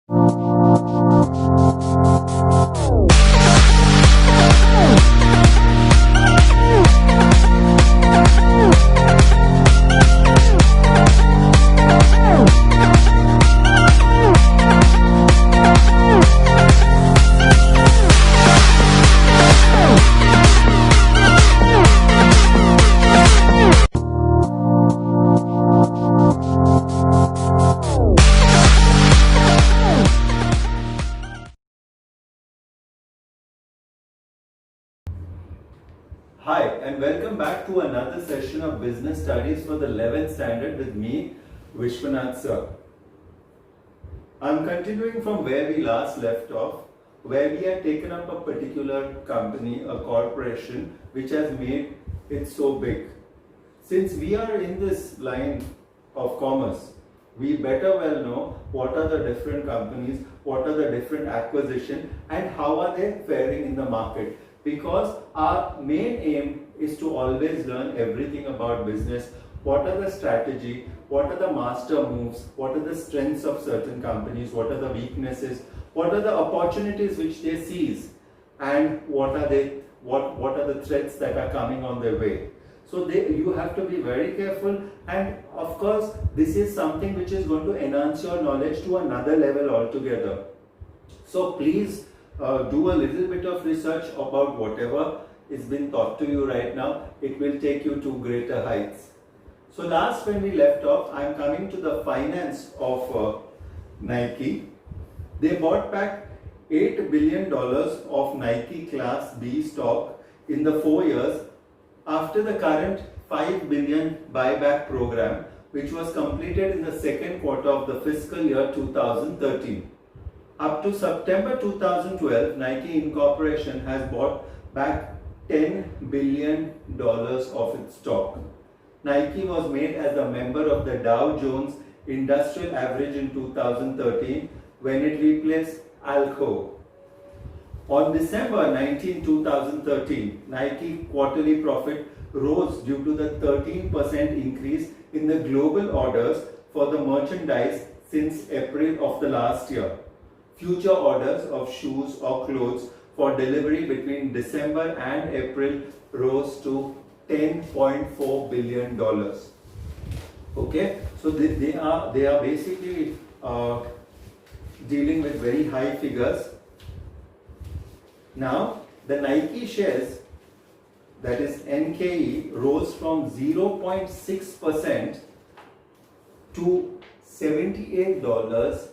Hi, and welcome back to another session of Business Studies for the 11th Standard with me, Vishwanath Sir. I'm continuing from where we last left off, where we had taken up a particular company, a corporation, which has made it so big. Since we are in this line of commerce, we better well know what are the different companies, what are the different acquisitions, and how are they faring in the market. Because our main aim is to always learn everything about business. What are the strategy, what are the master moves, what are the strengths of certain companies, what are the weaknesses, what are the opportunities which they seize, and what are the threats that are coming on their way. So you have to be very careful, and of course this is something which is going to enhance your knowledge to another level altogether. So please do a little bit of research about whatever is being taught to you right now. It will take you to greater heights. So last when we left off, I am coming to the finance of Nike. They bought back $8 billion of Nike Class B stock in the 4 years after the current $5 billion buyback program, which was completed in the second quarter of the fiscal year 2013. Up to September 2012, Nike Incorporation has bought back $10 billion of its stock. Nike was made as a member of the Dow Jones Industrial Average in 2013 when it replaced Alco. On December 19, 2013, Nike quarterly profit rose due to the 13% increase in the global orders for the merchandise since April of the last year. Future orders of shoes or clothes for delivery between December and April rose to $10.4 billion. Okay, so they are basically dealing with very high figures. Now the Nike shares, that is NKE, rose from 0.6% to $78,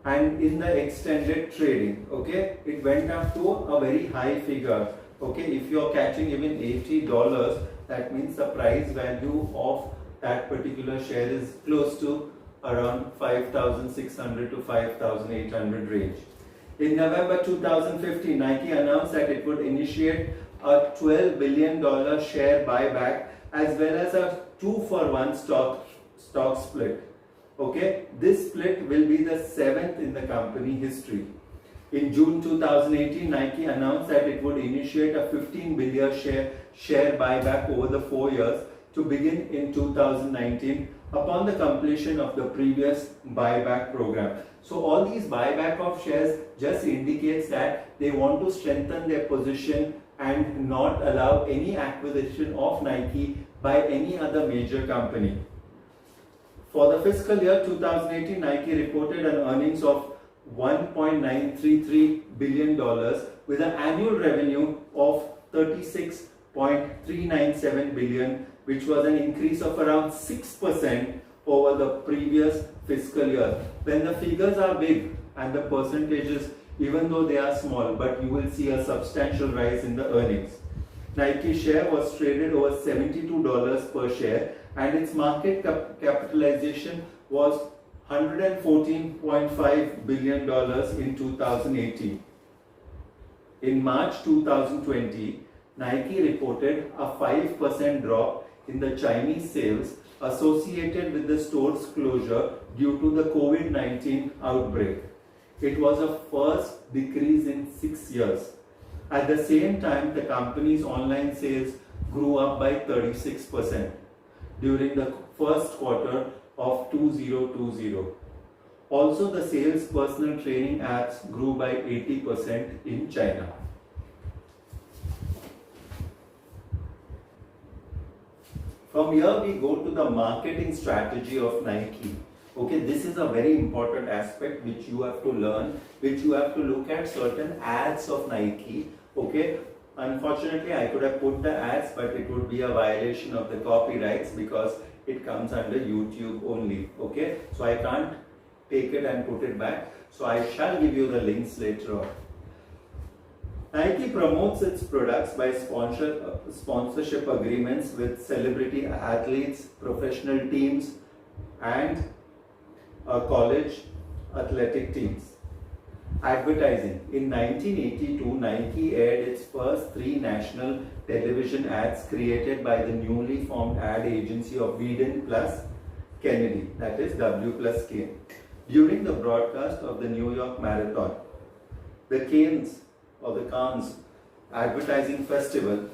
and in the extended trading, okay, it went up to a very high figure. Okay, if you're catching even $80, that means the price value of that particular share is close to around 5,600 to 5,800 range. In November 2015, Nike announced that it would initiate a $12 billion share buyback as well as a 2-for-1 stock split. Okay, this split will be the 7th in the company history. In June 2018, Nike announced that it would initiate a $15 billion share buyback over the 4 years to begin in 2019 upon the completion of the previous buyback program. So all these buyback of shares just indicates that they want to strengthen their position and not allow any acquisition of Nike by any other major company. For the fiscal year 2018, Nike reported an earnings of $1.933 billion with an annual revenue of $36.397 billion, which was an increase of around 6% over the previous fiscal year. When the figures are big and the percentages, even though they are small, but you will see a substantial rise in the earnings. Nike share was traded over $72 per share, and its market capitalization was $114.5 billion in 2018. In March 2020, Nike reported a 5% drop in the Chinese sales associated with the store's closure due to the COVID-19 outbreak. It was a first decrease in 6 years. At the same time, the company's online sales grew up by 36% during the first quarter of 2020. Also, the sales personal training apps grew by 80% in China. From here we go to the marketing strategy of Nike. Okay, this is a very important aspect which you have to learn, which you have to look at certain ads of Nike. Okay, unfortunately I could have put the ads, but it would be a violation of the copyrights because it comes under YouTube only. Okay, so I can't take it and put it back. So I shall give you the links later on. Nike promotes its products by sponsorship agreements with celebrity athletes, professional teams, and college athletic teams. Advertising. In 1982, Nike aired its first 3 national television ads created by the newly formed ad agency of Wieden plus Kennedy, that is W plus K, during the broadcast of the New York Marathon. The Cannes Advertising Festival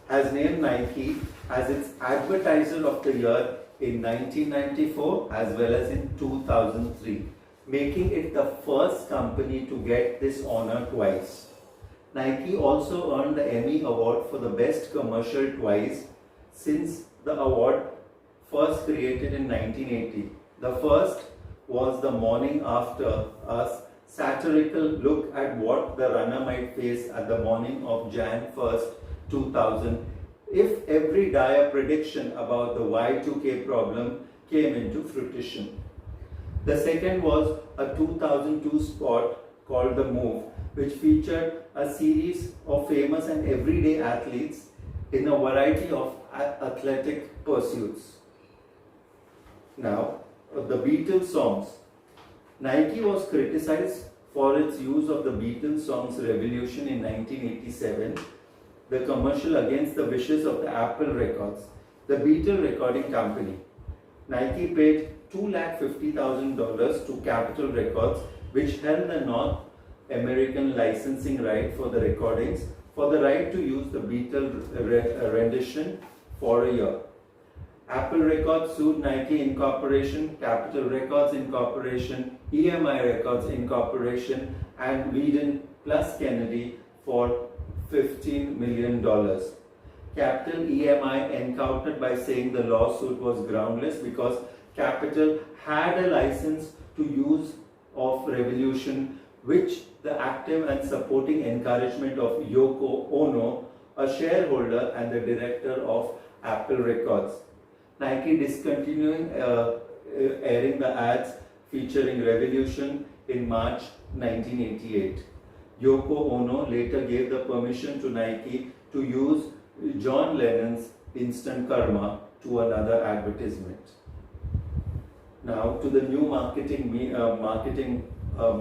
has named Nike as its Advertiser of the Year in 1994 as well as in 2003, making it the first company to get this honor twice. Nike also earned the Emmy Award for the Best Commercial twice since the award first created in 1980. The first was The Morning After, a satirical look at what the runner might face at the morning of Jan 1st, 2000, if every dire prediction about the Y2K problem came into fruition. The second was a 2002 spot called The Move, which featured a series of famous and everyday athletes in a variety of athletic pursuits. Now, the Beatles songs. Nike was criticized for its use of the Beatles songs Revolution in 1987, the commercial against the wishes of the Apple Records, the Beatle recording company. Nike paid $250,000 to Capitol Records, which held the North American licensing right for the recordings, for the right to use the Beatle rendition for a year. Apple Records sued Nike Incorporation, Capitol Records Incorporation, EMI Records Incorporation, and Wieden plus Kennedy for $15 million. Capitol EMI encountered by saying the lawsuit was groundless because Capitol had a license to use of Revolution, which the active and supporting encouragement of Yoko Ono, a shareholder and the director of Apple Records. Nike discontinuing airing the ads featuring Revolution in March 1988. Yoko Ono later gave the permission to Nike to use John Lennon's Instant Karma to another advertisement. Now to the new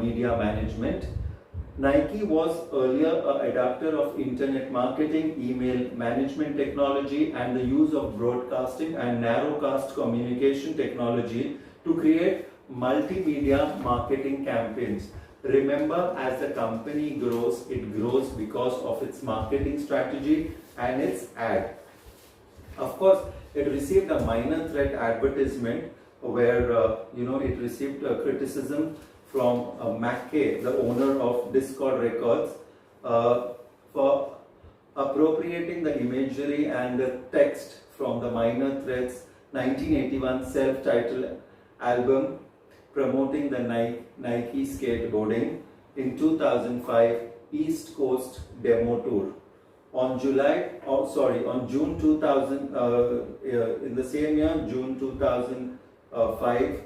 media management. Nike was earlier an adapter of internet marketing, email management technology, and the use of broadcasting and narrowcast communication technology to create multimedia marketing campaigns. Remember, as the company grows, it grows because of its marketing strategy and its ad. Of course, it received a minor threat advertisement where it received criticism from McKay, the owner of Discord Records, for appropriating the imagery and the text from the Minor Threats 1981 self-titled album promoting the Nike skateboarding in 2005 East Coast demo tour. On June 2000, in the same year, June 2005,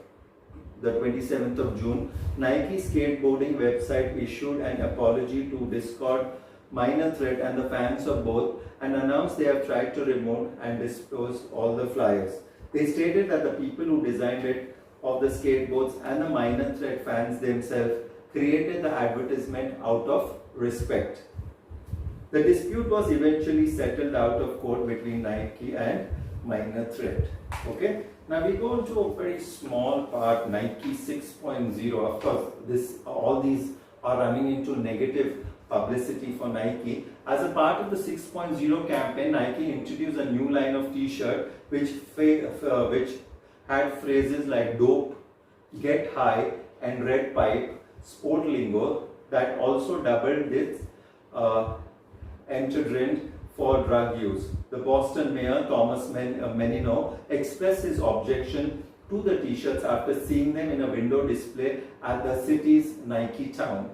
the 27th of June, Nike skateboarding website issued an apology to Discord, Minor Threat and the fans of both, and announced they have tried to remove and dispose all the flyers. They stated that the people who designed it of the skateboards and the Minor Threat fans themselves created the advertisement out of respect. The dispute was eventually settled out of court between Nike and Minor Threat. Okay. Now we go into a very small part, Nike 6.0. Of course, all these are running into negative publicity for Nike. As a part of the 6.0 campaign, Nike introduced a new line of T-shirt which had phrases like dope, Get High and Red Pipe, Sport Lingo, that also doubled its entrant for drug use. The Boston Mayor Thomas Menino expressed his objection to the t-shirts after seeing them in a window display at the city's Nike town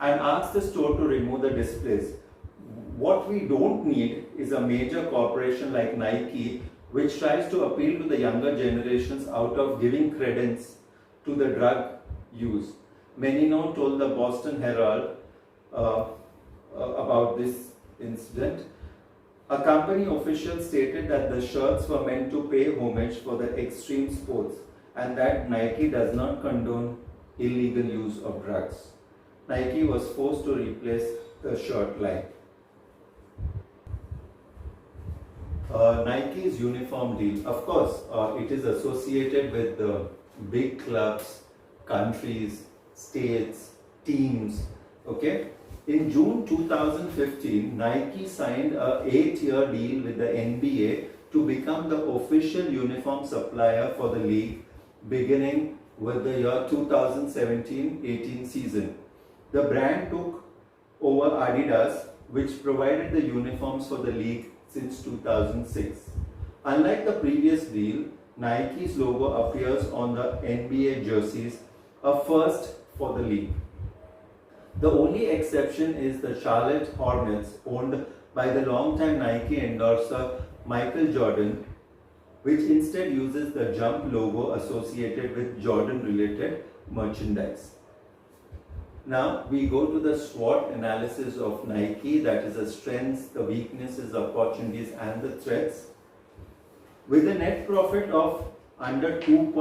and asked the store to remove the displays. What we don't need is a major corporation like Nike which tries to appeal to the younger generations out of giving credence to the drug use. Menino told the Boston Herald about this incident. A company official stated that the shirts were meant to pay homage for the extreme sports and that Nike does not condone illegal use of drugs. Nike was forced to replace the shirt line. Nike's uniform deal, of course, it is associated with the big clubs, countries, states, teams, okay? In June 2015, Nike signed a 8-year deal with the NBA to become the official uniform supplier for the league beginning with the year 2017-18 season. The brand took over Adidas, which provided the uniforms for the league since 2006. Unlike the previous deal, Nike's logo appears on the NBA jerseys, a first for the league. The only exception is the Charlotte Hornets, owned by the longtime Nike endorser Michael Jordan, which instead uses the Jump logo associated with Jordan-related merchandise. Now we go to the SWOT analysis of Nike, that is the strengths, the weaknesses, opportunities and the threats. With a net profit of under $2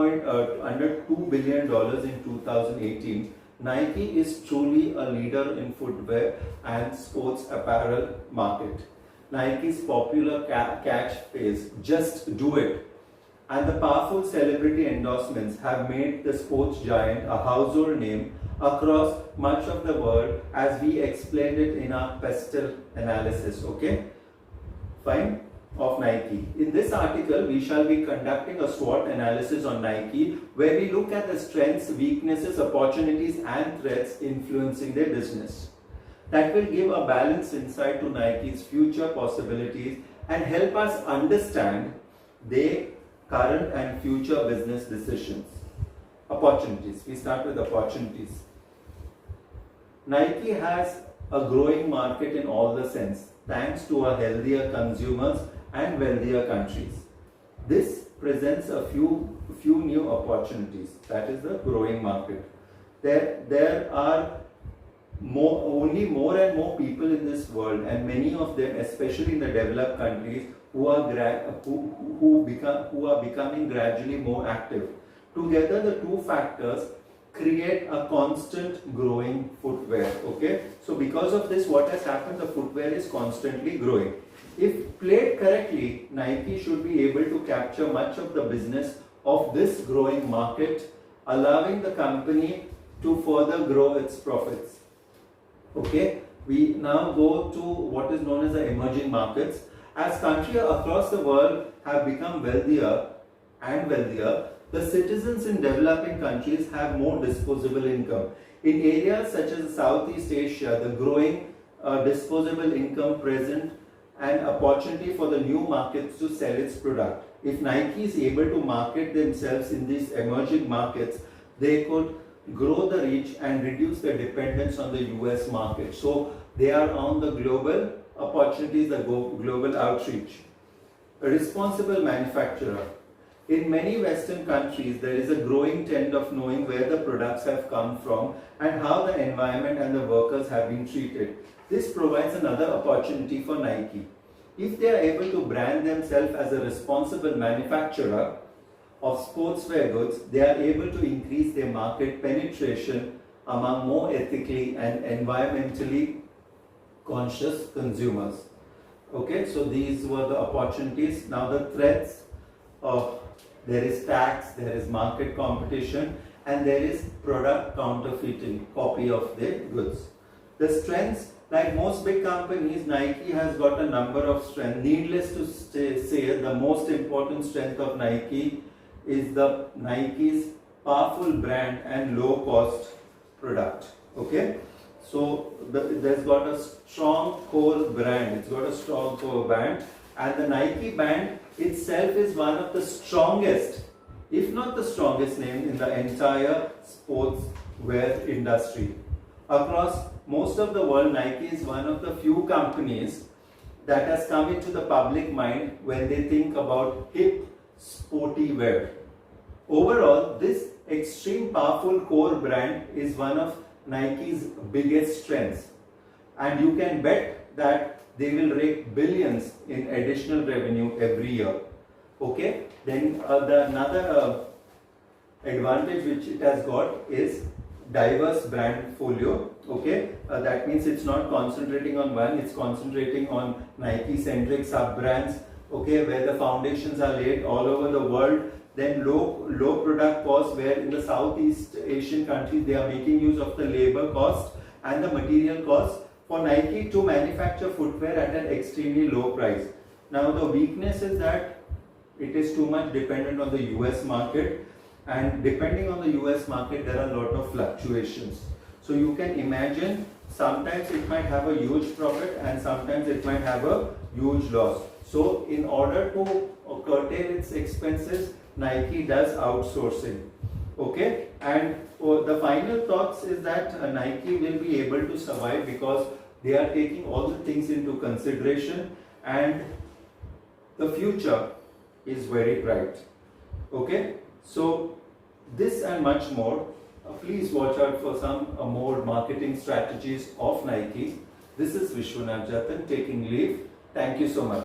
billion in 2018, Nike is truly a leader in footwear and sports apparel market. Nike's popular catchphrase, "Just do it," and the powerful celebrity endorsements have made the sports giant a household name across much of the world, as we explained it in our pestle analysis, okay? Fine, of Nike. In this article, we shall be conducting a SWOT analysis on Nike, where we look at the strengths, weaknesses, opportunities and threats influencing their business. That will give a balanced insight to Nike's future possibilities and help us understand their current and future business decisions. Opportunities. We start with opportunities. Nike has a growing market in all the sense, thanks to a healthier consumers and wealthier countries. This presents a few new opportunities. That is the growing market. There are only more and more people in this world, and many of them, especially in the developed countries, who are becoming gradually more active. Together, the two factors create a constant growing footwear. Okay, so because of this, what has happened? The footwear is constantly growing. If played correctly, Nike should be able to capture much of the business of this growing market, allowing the company to further grow its profits. Okay, we now go to what is known as the emerging markets. As countries across the world have become wealthier and wealthier, the citizens in developing countries have more disposable income. In areas such as Southeast Asia, the growing disposable income present an opportunity for the new markets to sell its product. If Nike is able to market themselves in these emerging markets, they could grow the reach and reduce the dependence on the US market. So they are on the global opportunities, the global outreach. A responsible manufacturer. In many Western countries, there is a growing trend of knowing where the products have come from and how the environment and the workers have been treated. This provides another opportunity for Nike. If they are able to brand themselves as a responsible manufacturer of sportswear goods, they are able to increase their market penetration among more ethically and environmentally conscious consumers. Okay, so these were the opportunities. Now the threats of there is tax, there is market competition, and there is product counterfeiting, copy of their goods. The strengths, like most big companies, Nike has got a number of strengths. Needless to say, the most important strength of Nike is Nike's powerful brand and low cost product. Okay, so there's got a strong core brand, it's got a strong core brand, and the Nike brand itself is one of the strongest, if not the strongest name in the entire sportswear industry. Across most of the world, Nike is one of the few companies that has come into the public mind when they think about hip, sporty wear. Overall, this extreme powerful core brand is one of Nike's biggest strengths, and you can bet that they will rake billions in additional revenue every year. Okay, then another advantage which it has got is diverse brand folio. Okay, that means it's not concentrating on one, it's concentrating on Nike centric sub brands. Okay, where the foundations are laid all over the world. Then low product cost, where in the Southeast Asian countries they are making use of the labor cost and the material cost for Nike to manufacture footwear at an extremely low price. Now the weakness is that it is too much dependent on the US market, and depending on the US market there are a lot of fluctuations. So you can imagine sometimes it might have a huge profit and sometimes it might have a huge loss. So in order to curtail its expenses, Nike does outsourcing. Okay, and the final thoughts is that Nike will be able to survive because they are taking all the things into consideration, and the future is very bright. Okay, so this and much more, please watch out for some more marketing strategies of Nike. This is Vishwanath Jatan taking leave. Thank you so much.